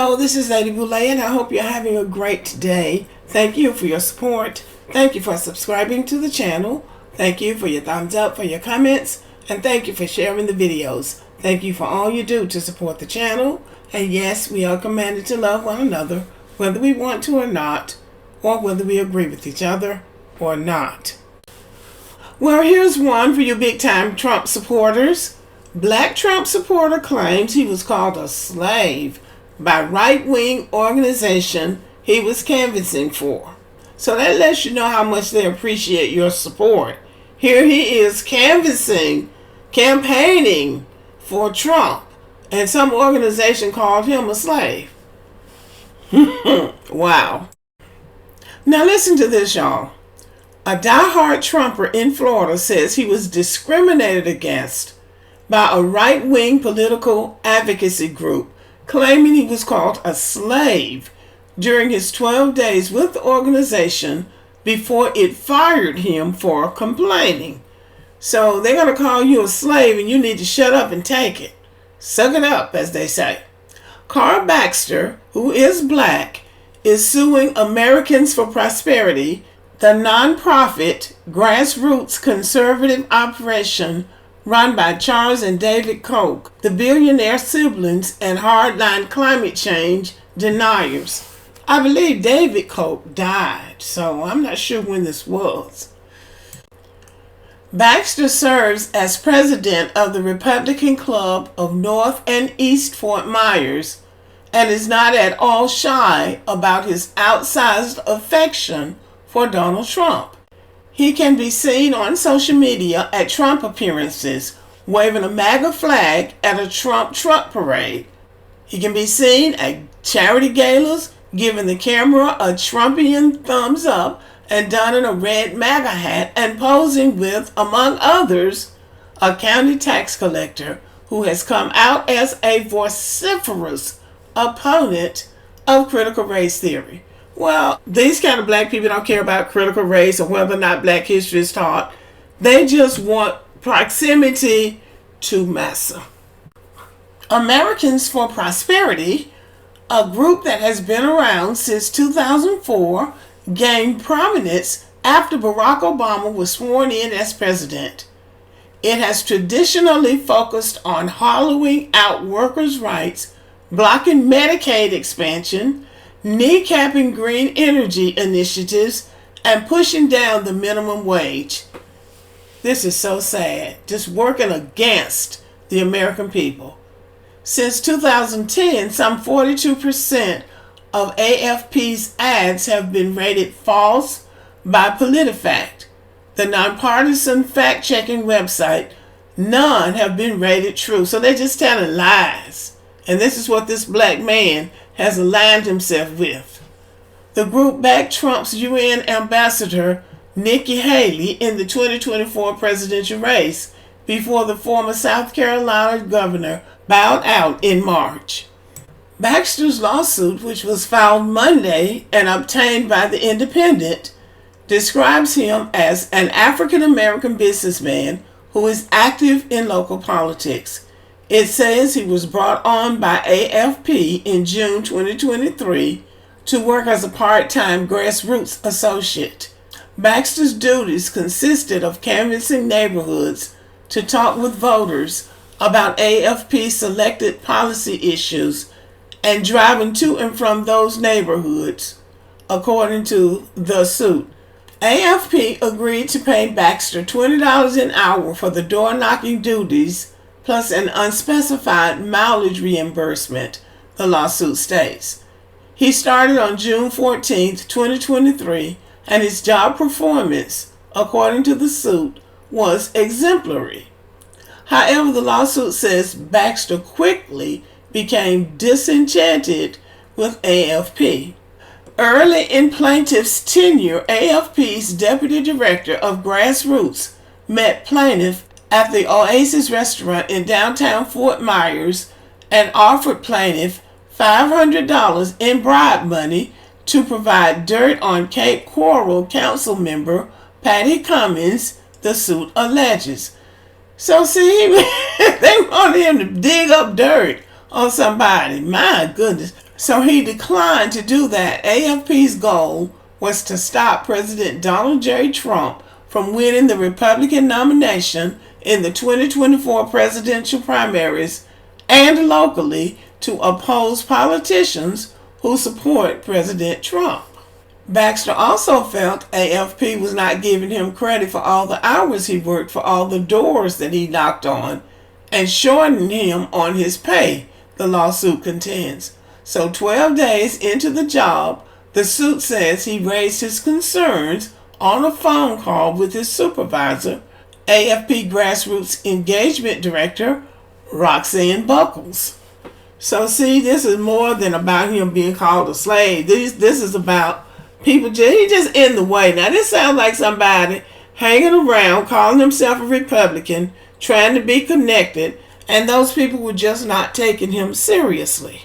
Hello, this is Lady Boulay, and I hope you're having a great day. Thank you for your support. Thank you for subscribing to the channel. Thank you for your thumbs up, for your comments, and thank you for sharing the videos. Thank you for all you do to support the channel. And yes, we are commanded to love one another, whether we want to or not, or whether we agree with each other or not. Well, here's one for you big-time Trump supporters. Black Trump supporter claims he was called a slave by right-wing organization he was canvassing for. So that lets you know how much they appreciate your support. Here he is campaigning for Trump, and some organization called him a slave. Wow. Now listen to this, y'all. A diehard Trumper in Florida says he was discriminated against by a right-wing political advocacy group, claiming he was called a slave during his 12 days with the organization before it fired him for complaining. So they're going to call you a slave and you need to shut up and take it. Suck it up, as they say. Carl Baxter, who is black, is suing Americans for Prosperity, the nonprofit grassroots conservative operation run by Charles and David Koch, the billionaire siblings and hardline climate change deniers. I believe David Koch died, so I'm not sure when this was. Baxter serves as president of the Republican Club of North and East Fort Myers and is not at all shy about his outsized affection for Donald Trump. He can be seen on social media at Trump appearances, waving a MAGA flag at a Trump truck parade. He can be seen at charity galas, giving the camera a Trumpian thumbs up and donning a red MAGA hat and posing with, among others, a county tax collector who has come out as a vociferous opponent of critical race theory. Well, these kind of black people don't care about critical race or whether or not black history is taught. They just want proximity to massa. Americans for Prosperity, a group that has been around since 2004, gained prominence after Barack Obama was sworn in as president. It has traditionally focused on hollowing out workers' rights, blocking Medicaid expansion, kneecapping green energy initiatives, and pushing down the minimum wage. This is so sad, just working against the American people. Since 2010, some 42% of AFP's ads have been rated false by PolitiFact, the nonpartisan fact-checking website. None have been rated true, so they're just telling lies. And this is what this black man has aligned himself with. The group backed Trump's UN ambassador, Nikki Haley, in the 2024 presidential race before the former South Carolina governor bowed out in March. Baxter's lawsuit, which was filed Monday and obtained by The Independent, describes him as an African-American businessman who is active in local politics. It says he was brought on by AFP in June 2023 to work as a part-time grassroots associate. Baxter's duties consisted of canvassing neighborhoods to talk with voters about AFP selected policy issues and driving to and from those neighborhoods, according to the suit. AFP agreed to pay Baxter $20 an hour for the door-knocking duties plus an unspecified mileage reimbursement, the lawsuit states. He started on June 14, 2023, and his job performance, according to the suit, was exemplary. However, the lawsuit says Baxter quickly became disenchanted with AFP. Early in plaintiff's tenure, AFP's deputy director of grassroots met plaintiff at the Oasis restaurant in downtown Fort Myers and offered plaintiff $500 in bribe money to provide dirt on Cape Coral council member Patty Cummins, the suit alleges. So see, they wanted him to dig up dirt on somebody. My goodness. So he declined to do that. AFP's goal was to stop President Donald J. Trump from winning the Republican nomination in the 2024 presidential primaries and locally to oppose politicians who support President Trump. Baxter also felt AFP was not giving him credit for all the hours he worked, for all the doors that he knocked on, and shorting him on his pay, the lawsuit contends. So 12 days into the job, the suit says he raised his concerns on a phone call with his supervisor, AFP Grassroots Engagement Director Roxanne Buckles. So see, this is more than about him being called a slave. This is about people he just in the way. Now this sounds like somebody hanging around, calling himself a Republican, trying to be connected, and those people were just not taking him seriously.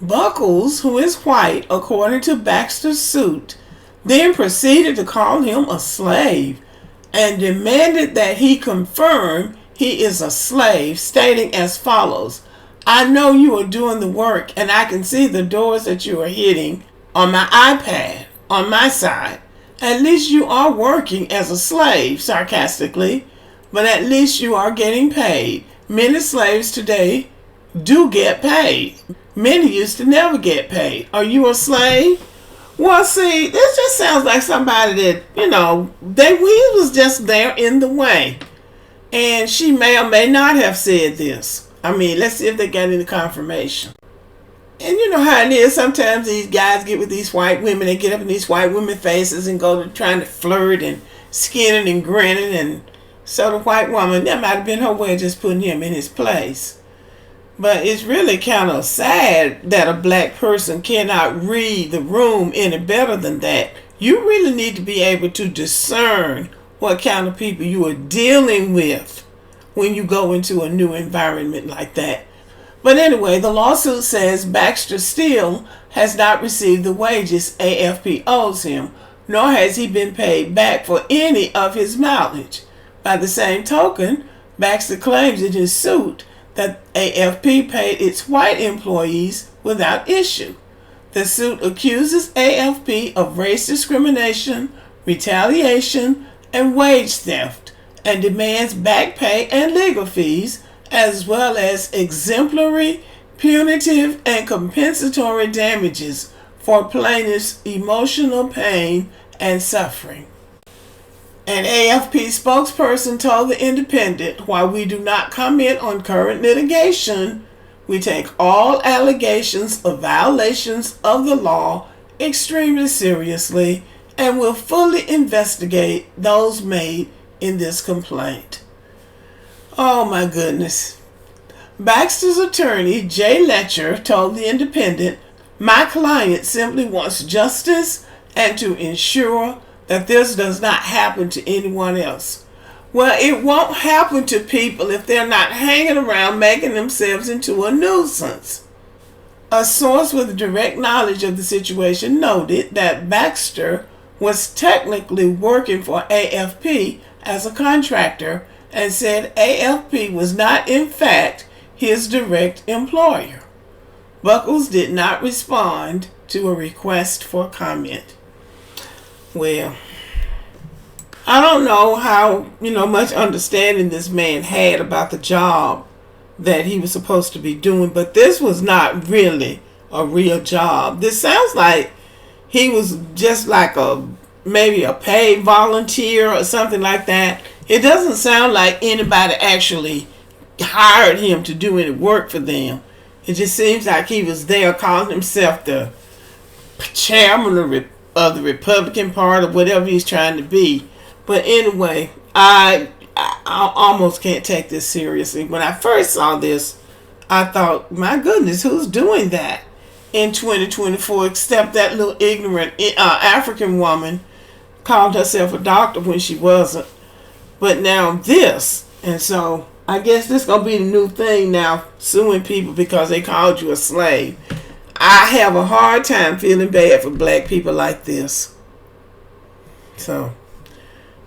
Buckles, who is white, according to Baxter's suit, then proceeded to call him a slave and demanded that he confirm he is a slave, stating as follows: "I know you are doing the work and I can see the doors that you are hitting on my iPad on my side. At least you are working as a slave," sarcastically, "but at least you are getting paid. Many slaves today do get paid. Many used to never get paid. Are you a slave?" Well, see, this just sounds like somebody that, he was just there in the way. And she may or may not have said this. I mean, let's see if they got any confirmation. And you know how it is. Sometimes these guys get with these white women. They get up in these white women faces and go to trying to flirt and skinning and grinning. And so the white woman, that might have been her way of just putting him in his place. But it's really kind of sad that a black person cannot read the room any better than that. You really need to be able to discern what kind of people you are dealing with when you go into a new environment like that. But anyway, the lawsuit says Baxter still has not received the wages AFP owes him, nor has he been paid back for any of his mileage. By the same token, Baxter claims in his suit that AFP paid its white employees without issue. The suit accuses AFP of race discrimination, retaliation, and wage theft, and demands back pay and legal fees, as well as exemplary, punitive, and compensatory damages for plaintiffs' emotional pain and suffering. An AFP spokesperson told The Independent, "While we do not comment on current litigation, we take all allegations of violations of the law extremely seriously and will fully investigate those made in this complaint." Oh my goodness. Baxter's attorney, Jay Letcher, told The Independent, "My client simply wants justice and to ensure that this does not happen to anyone else." Well, it won't happen to people if they're not hanging around making themselves into a nuisance. A source with direct knowledge of the situation noted that Baxter was technically working for AFP as a contractor and said AFP was not in fact his direct employer. Buckles did not respond to a request for comment. Well, I don't know how, much understanding this man had about the job that he was supposed to be doing, but this was not really a real job. This sounds like he was just like maybe a paid volunteer or something like that. It doesn't sound like anybody actually hired him to do any work for them. It just seems like he was there calling himself the chairman of the Republican Party or whatever he's trying to be. But anyway, I almost can't take this seriously. When I first saw this, I thought, my goodness, who's doing that in 2024 except that little ignorant African woman called herself a doctor when she wasn't. But now this, and so I guess this is going to be the new thing now, suing people because they called you a slave. I have a hard time feeling bad for black people like this. So,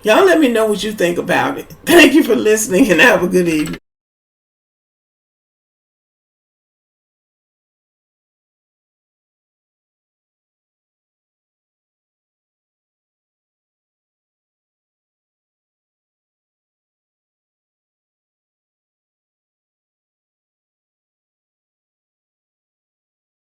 y'all let me know what you think about it. Thank you for listening and have a good evening.